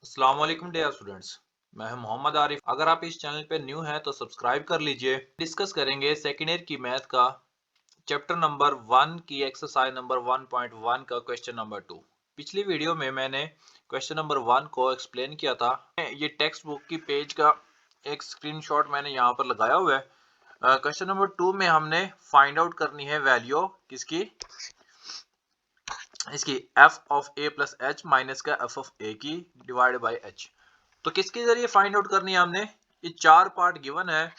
अस्सलाम वालेकुम dear students. मैं हूं मोहम्मद आरिफ। अगर आप इस चैनल पे न्यू हैं तो सब्सक्राइब कर लीजिए। डिस्कस करेंगे सेकेंड ईयर की मैथ का चैप्टर नंबर 1 की एक्सरसाइज नंबर 1.1 का क्वेश्चन नंबर 2। पिछली वीडियो में मैंने क्वेश्चन नंबर 1 को एक्सप्लेन किया था। ये टेक्स्ट बुक की पेज का एक स्क्रीनशॉट मैंने यहाँ पर लगाया हुआ है। क्वेश्चन नंबर 2 में हमने फाइंड आउट करनी है वैल्यू किसकी, इसकी f of a plus H minus का f ऑफ a की डिवाइड बाई h। तो किसके जरिए फाइंड आउट करनी है हमने, ये चार पार्ट गिवन है,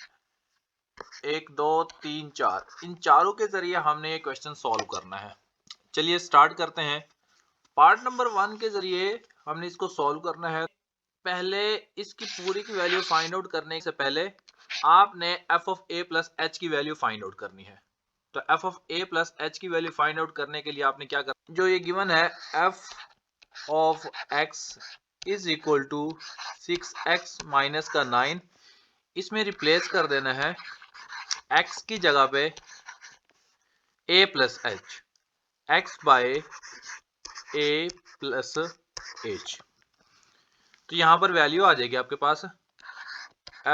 1 2 3 4, इन चारों के जरिए हमने ये क्वेश्चन सॉल्व करना है। चलिए स्टार्ट करते हैं। पार्ट नंबर 1 के जरिए हमने इसको सॉल्व करना है। पहले इसकी पूरी की वैल्यू फाइंड आउट करने से पहले आपने f of a plus h की वैल्यू फाइंड आउट करनी है। तो f of a plus h की वैल्यू फाइंड आउट करने के लिए आपने क्या करना, जो ये गिवन है f of x is equal to 6x minus का 9, इसमें रिप्लेस कर देना है x की जगह पे a plus h, x by a plus h। तो यहां पर वैल्यू आ जाएगी आपके पास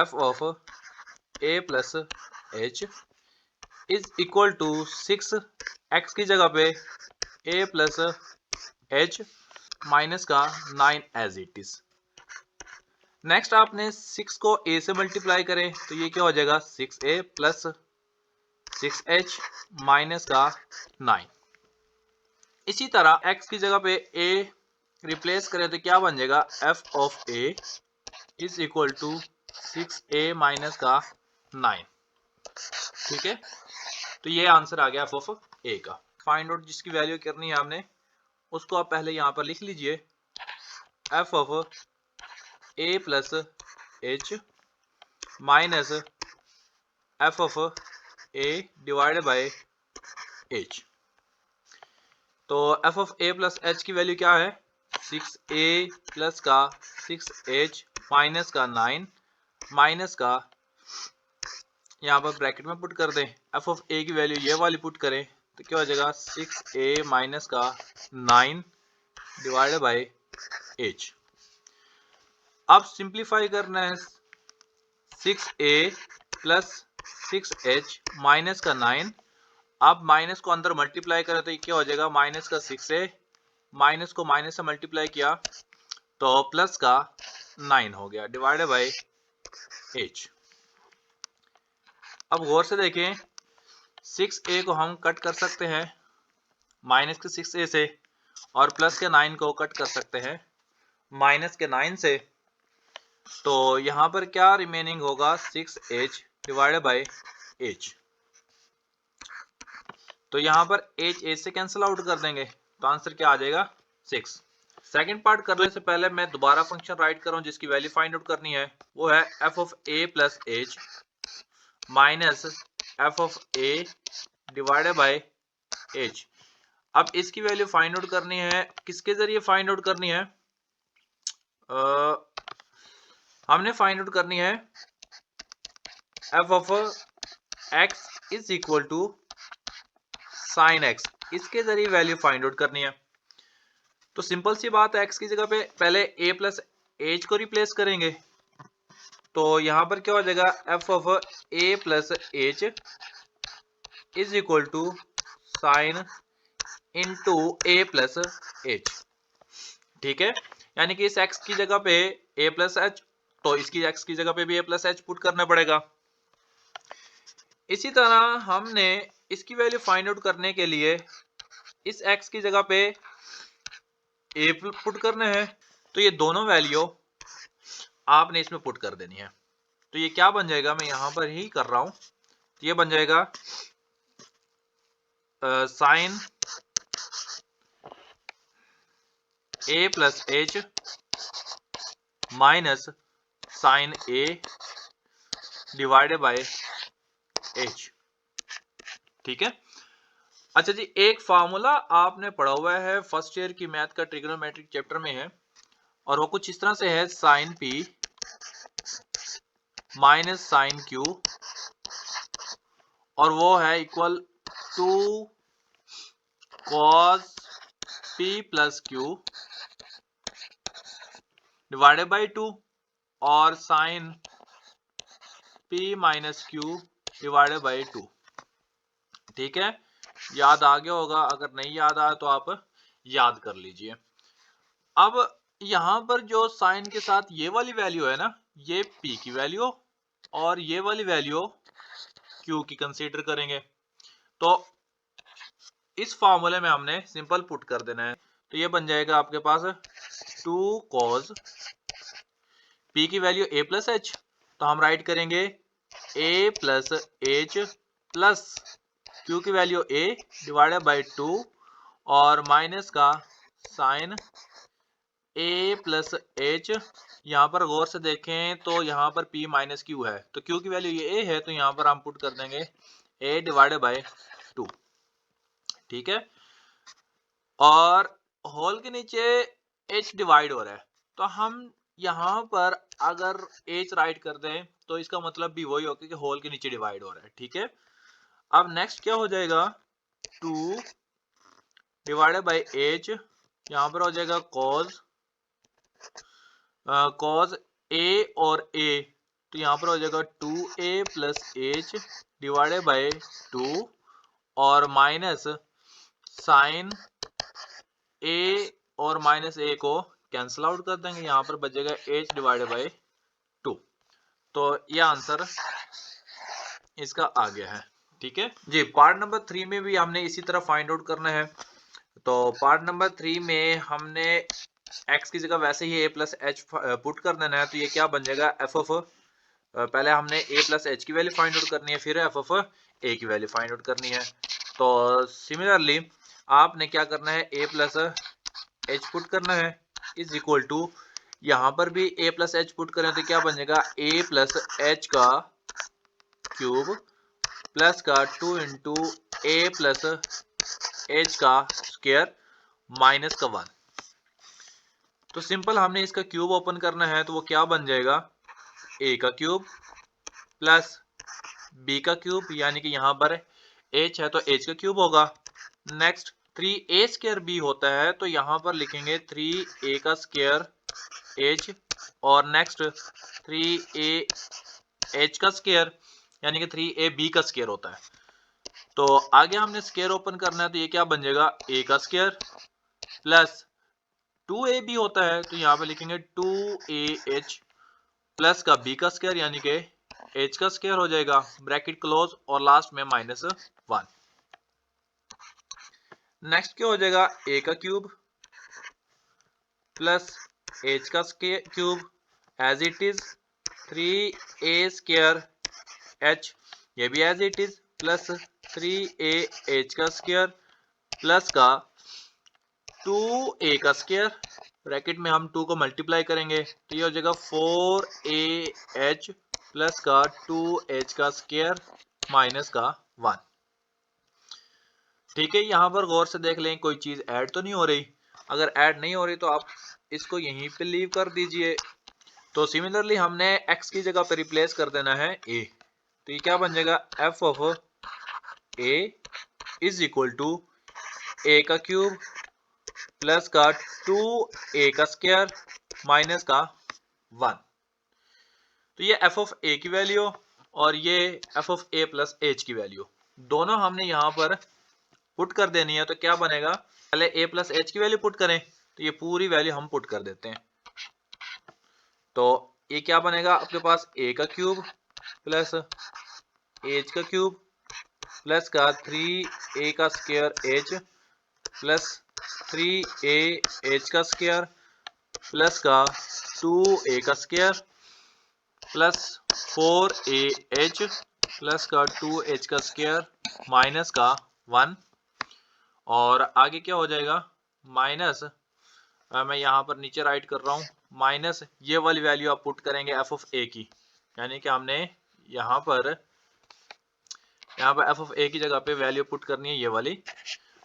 f of a plus h is equal to 6x की जगह पे a प्लस h माइनस का 9 एज इट इज। नेक्स्ट आपने 6 को a से मल्टीप्लाई करें तो ये क्या हो जाएगा 6a प्लस 6h माइनस का 9। इसी तरह x की जगह पे a रिप्लेस करें तो क्या बन जाएगा f of a is equal to 6a minus का 9। ठीक है, तो ये आंसर आ गया f ऑफ a का। फाइंड आउट जिसकी वैल्यू करनी है हमने उसको आप पहले यहां पर लिख लीजिए, f of a plus h minus f of a divided by h। तो f of a plus h की वैल्यू क्या है 6a प्लस का 6h माइनस का 9 माइनस का, यहाँ पर ब्रैकेट में पुट कर दें, f ऑफ a की वैल्यू ये वाली पुट करें तो क्या हो जाएगा 6a माइनस का 9 डिवाइडेड बाय h। अब सिंप्लीफाई करना है 6a प्लस 6h माइनस का 9, अब माइनस को अंदर मल्टीप्लाई करें तो ये क्या हो जाएगा माइनस का 6a, माइनस को माइनस से मल्टीप्लाई किया तो प्लस का 9 हो गया डिवाइडेड बाय h। अब गौर से देखें 6a को हम कट कर सकते हैं माइनस के 6a से, और प्लस के 9 को कट कर सकते हैं माइनस के 9 से। तो यहां पर क्या रिमेनिंग होगा 6h डिवाइडेड बाय h। तो यहां पर h से कैंसिल आउट कर देंगे तो आंसर क्या आ जाएगा 6। सेकंड पार्ट करने से पहले मैं दोबारा फंक्शन राइट कर रहा हूं जिसकी वैल्यू फाइंड आउट करनी है, वो है f of a plus h minus f of a divided by h। अब इसकी वैल्यू फाइंड आउट करनी है, किसके जरिए फाइंड आउट करनी है, हमने फाइंड आउट करनी है f of x is equal to sine x, इसके जरिए वैल्यू फाइंड आउट करनी है। तो सिंपल सी बात है, x की जगह पे पहले a प्लस h को रिप्लेस करेंगे तो यहां पर क्या हो जाएगा f of a plus h is equal to sine into a plus h। ठीक है, यानी कि इस x की जगह पे a प्लस h, तो इसकी x की जगह पे भी a प्लस h पुट करना पड़ेगा। इसी तरह हमने इसकी वैल्यू फाइंड आउट करने के लिए इस x की जगह पे a पुट करना है, तो ये दोनों वैल्यू आपने इसमें पुट कर देनी है। तो ये क्या बन जाएगा, मैं यहां पर ही कर रहा हूं, तो ये बन जाएगा sine a plus h minus sine a divided by h। ठीक है, अच्छा जी, एक फार्मूला आपने पढ़ा हुआ है फर्स्ट ईयर की मैथ का ट्रिग्नोमेट्रिक चैप्टर में है, और वो कुछ इस तरह से है sine p minus sine q, और वो है equal to cos p plus q divided by 2 और sine p minus q divided by 2। ठीक है, याद आ गया होगा, अगर नहीं याद आया तो आप याद कर लीजिए। अब यहां पर जो साइन के साथ ये वाली वैल्यू है ना, ये p की वैल्यू और ये वाली वैल्यू q की कंसीडर करेंगे। तो इस फॉर्मूले में हमने सिंपल पुट कर देना है, तो ये बन जाएगा आपके पास 2 cos p की वैल्यू a प्लस एच, तो हम राइट करेंगे a plus H plus q की वैल्यू a डिवाइडेड बाई 2 और माइनस का साइन a प्लस एच। यहाँ पर गौर से देखें तो यहाँ पर p माइनस क्यू है, तो q की वैल्यू ये a है, तो यहाँ पर हम पुट कर देंगे a डिवाइडेड बाई 2। ठीक है, और होल के नीचे h डिवाइड हो रहा है, तो हम यहाँ पर अगर h राइट कर दें तो इसका मतलब भी वही होगा कि होल के नीचे डिवाइड हो रहा है। ठीक है, अब नेक्स्ट क्या हो जाएगा, 2 डिवाइडेड बाई h, यहाँ पर हो जाएगा cos a और a, तो यहाँ पर हो जाएगा 2a plus h divided by 2 और माइनस साइन a और माइनस a को कैंसिल आउट कर देंगे, यहाँ पर बचेगा h डिवाइडेड बाई 2। तो ये आंसर इसका आ गया है। ठीक है जी, पार्ट नंबर 3 में भी हमने इसी तरह फाइंड आउट करना है। तो पार्ट नंबर 3 में हमने x की जगह वैसे ही a प्लस एच पुट कर देना है, तो ये क्या बन जाएगा एफ ऑफ, पहले हमने a प्लस एच की वैल्यू फाइंड आउट करनी है, फिर एफ ऑफ a की वैल्यू फाइंड आउट करनी है। तो सिमिलरली आपने क्या करना है, a प्लस एच पुट करना है इज इक्वल टू, यहां पर भी a प्लस एच पुट करें तो क्या बन जाएगा a प्लस एच का क्यूब प्लस का 2 इंटू a प्लस एच का स्क्वायर माइनस का 1। तो सिंपल हमने इसका क्यूब ओपन करना है, तो वो क्या बन जाएगा a का क्यूब प्लस b का क्यूब, यानी कि यहां पर h है तो h का क्यूब होगा। नेक्स्ट 3a स्क्वायर b होता है, तो यहां पर लिखेंगे 3a का स्क्वायर h और नेक्स्ट 3a h का स्क्वायर, यानी कि 3a b का स्क्वायर होता है। तो आगे हमने स्क्वायर ओपन करना है, तो ये क्या बन जाएगा a का स्क्वायर प्लस 2ab होता है, तो यहाँ पे लिखेंगे 2ah प्लस का b का स्क्वायर, यानी कि h का स्क्वायर हो जाएगा, ब्रैकेट क्लोज और लास्ट में माइनस 1। नेक्स्ट क्या हो जाएगा a का क्यूब प्लस h का cube as it is 3a square h, ये भी as it is plus 3a h का स्क्वायर प्लस का 2a का स्क्वायर, ब्रैकेट में हम 2 को मल्टीप्लाई करेंगे तो ये हो जाएगा 4ah प्लस का 2h का स्क्वायर माइनस का 1। ठीक है, यहाँ पर गौर से देख लें कोई चीज ऐड तो नहीं हो रही, अगर ऐड नहीं हो रही तो आप इसको यहीं पे लीव कर दीजिए। तो सिमिलरली हमने x की जगह पे रिप्लेस कर देना है a, तो ये क्या बन जाएगा f of a is equal to a का क्यूब प्लस का 2a का स्क्वायर माइनस का 1। तो ये f ऑफ a की वैल्यू और ये f of a plus h की वैल्यू दोनों हमने यहाँ पर पुट कर देनी है, तो क्या बनेगा, पहले a प्लस h की वैल्यू पुट करें, तो ये पूरी वैल्यू हम पुट कर देते हैं। तो ये क्या बनेगा आपके पास a का क्यूब प्लस h का क्यूब प्लस का 3a का square h plus 3a h का स्क्वायर प्लस का 2a का स्क्वायर प्लस 4ah प्लस का 2h का स्क्वायर माइनस का 1। और आगे क्या हो जाएगा माइनस, मैं यहाँ पर नीचे राइट कर रहा हूँ, माइनस ये वाली वैल्यू आप पुट करेंगे एफ ऑफ ए की, यानी कि हमने यहाँ पर एफ ऑफ ए की जगह पे वैल्यू पुट करनी है ये वाली।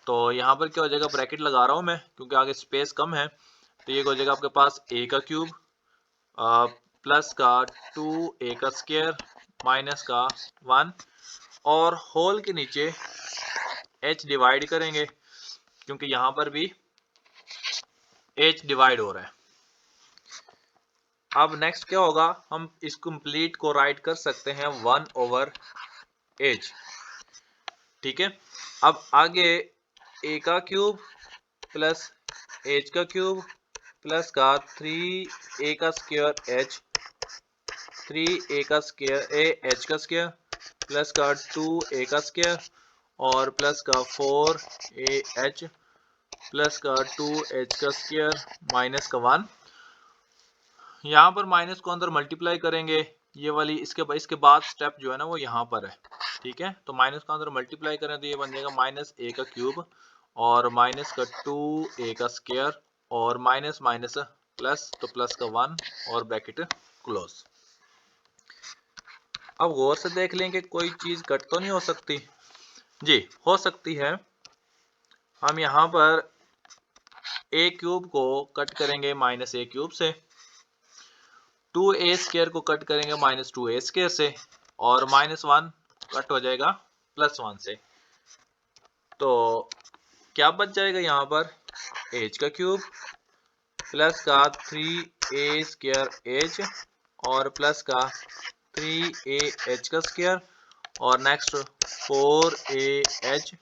तो यहाँ पर क्या हो जाएगा, ब्रैकेट लगा रहा हूँ मैं क्योंकि आगे स्पेस कम है, तो ये हो जाएगा आपके पास a का क्यूब प्लस का 2a का स्क्वायर माइनस का 1 और होल के नीचे h डिवाइड करेंगे क्योंकि यहाँ पर भी h डिवाइड हो रहा है। अब नेक्स्ट क्या होगा, हम इस कंप्लीट को राइट कर सकते हैं 1/h। ठीक है, अब आगे a का क्यूब प्लस h का क्यूब प्लस का 3a का स्क्वायर h, 3a का स्क्वायर a h का स्क्वायर प्लस का 2a का स्क्वायर और प्लस का 4ah प्लस का 2h का स्क्वायर माइनस का 1। यहाँ पर माइनस को अंदर मल्टीप्लाई करेंगे, ये वाली इसके बाद स्टेप जो है ना वो यहाँ पर है। ठीक है, तो माइनस को अंदर मल्टीप्लाई करें तो ये बन जाएगा माइनस a का क्यूब और माइनस का 2a का स्क्वायर और माइनस माइनस प्लस, तो प्लस का 1 और ब्रैकेट क्लोज। अब गौर से देख लें कि कोई चीज कट तो नहीं हो सकती। जी हो सकती है। हम यहाँ पर a क्यूब को कट करेंगे माइनस a क्यूब से, 2a स्क्वायर को कट करेंगे माइनस 2a स्क्वायर से और माइनस 1 कट हो जाएगा प्लस 1 से। तो क्या बच जाएगा यहाँ पर, h का क्यूब प्लस का 3a स्क्वायर h और प्लस का 3ah का स्क्वायर और नेक्स्ट 4ah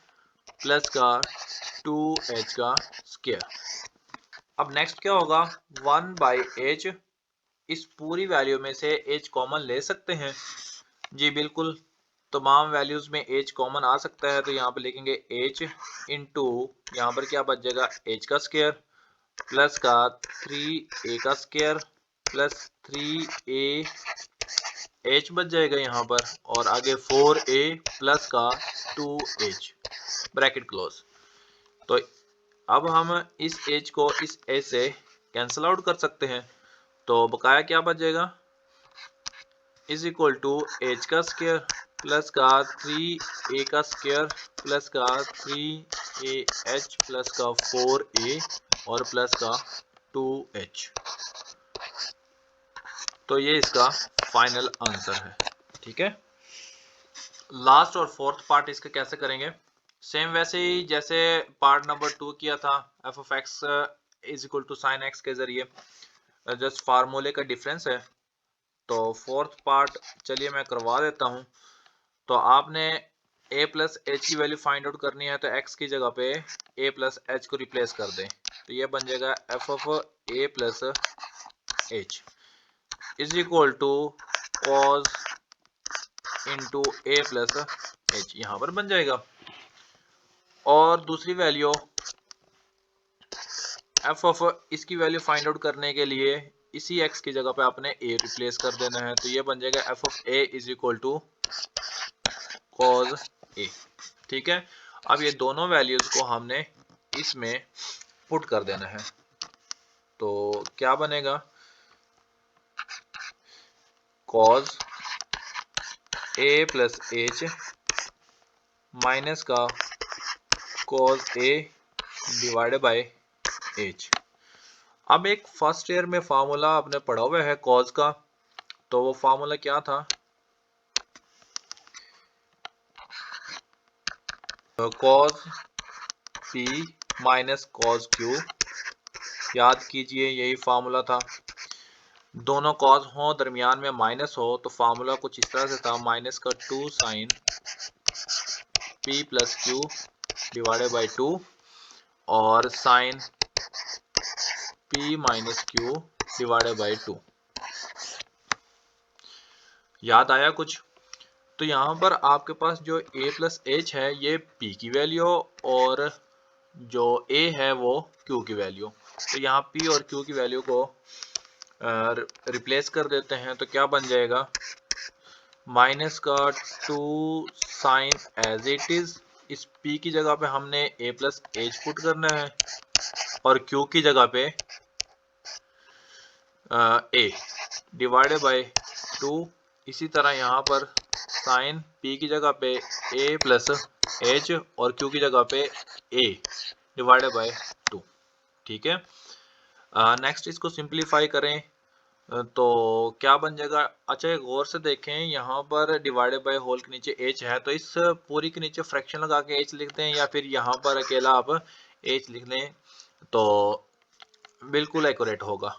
प्लस का 2h का स्क्वायर। अब नेक्स्ट क्या होगा, 1/h, इस पूरी वैल्यू में से h कॉमन ले सकते हैं। जी बिल्कुल, तमाम वैल्यूज में h कॉमन आ सकता है, तो यहाँ पर लिखेंगे h इंटू यहाँ पर क्या बच जाएगा, h का स्क्वायर प्लस का 3a का स्क्वायर प्लस 3ah बच जाएगा यहाँ पर और आगे 4a प्लस का 2h ब्रैकेट क्लोज। तो अब हम इस h को इस a से कैंसिल आउट कर सकते हैं, तो बकाया क्या बच जाएगा, इज इक्वल टू h का स्क्वायर प्लस का 3a का स्क्वायर प्लस का 3ah प्लस का 4a और प्लस का 2h। तो ये इसका फाइनल आंसर है। ठीक है, लास्ट और फोर्थ पार्ट इसका कैसे करेंगे, सेम वैसे ही जैसे पार्ट नंबर 2 किया था, f of x is equal to sine x के जरिए, जस्ट फार्मूले का डिफरेंस है। तो फोर्थ पार्ट चलिए मैं करवा देता हूं। तो आपने a प्लस एच की वैल्यू फाइंड आउट करनी है, तो x की जगह पे a प्लस एच को रिप्लेस कर दें, तो ये बन जाएगा f of a plus h is equal to cos into a plus h, यहाँ पर बन जाएगा। और दूसरी वैल्यू f ऑफ, इसकी वैल्यू फाइंड आउट करने के लिए इसी x की जगह पे आपने a रिप्लेस कर देना है, तो ये बन जाएगा f of a is equal to cos a। ठीक है, अब ये दोनों वैल्यूज को हमने इसमें पुट कर देना है, तो क्या बनेगा, cos a plus H minus का cos a divided by H. अब एक फर्स्ट ईयर में फार्मूला आपने पढ़ा हुआ है कॉस का, तो वो फार्मूला क्या था, cos p minus cos q, याद कीजिए यही फार्मूला था। दोनों कॉस हो, दरमियान में माइनस हो, तो फार्मूला कुछ इस तरह से था, माइनस का 2 sine p plus q divided by 2 और sine p minus q divided by 2। याद आया कुछ? तो यहाँ पर आपके पास जो a प्लस एच है ये p की वैल्यू और जो a है वो q की वैल्यू। तो यहाँ p और q की वैल्यू को रिप्लेस कर देते हैं, तो क्या बन जाएगा, माइनस का 2 साइन एज इट इज, इस p की जगह पे हमने a प्लस एच पुट करना है और q की जगह पे a डिवाइडेड बाय 2। इसी तरह यहाँ पर साइन p की जगह पे a प्लस एच और q की जगह पे a डिवाइडेड बाय 2। ठीक है, नेक्स्ट इसको सिंप्लीफाई करें तो क्या बन जाएगा, अच्छा गौर से देखें, यहाँ पर डिवाइडेड बाय होल के नीचे h है, तो इस पूरी के नीचे फ्रैक्शन लगा के h लिखते हैं या फिर यहाँ पर अकेला आप h लिख लें तो बिल्कुल एक्यूरेट होगा।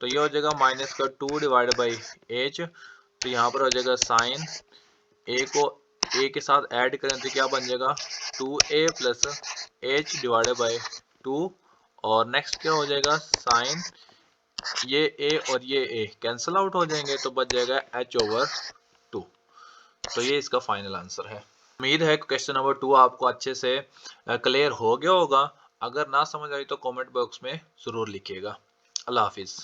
तो ये हो जाएगा माइनस का 2 डिवाइड बाई एच। तो यहाँ पर हो जाएगा साइन ए को ए के साथ ऐड करें तो क्या बन जाएगा 2a plus H divided by 2। और नेक्स्ट क्या हो जाएगा साइन ये a और ये a कैंसिल आउट हो जाएंगे तो बच जाएगा h/2। तो ये इसका फाइनल आंसर है। उम्मीद है क्वेश्चन नंबर 2 आपको अच्छे से क्लियर हो गया होगा। अगर ना समझ आई तो कमेंट बॉक्स में ज़रूर लिखिएगा। अल्लाह हाफिज़।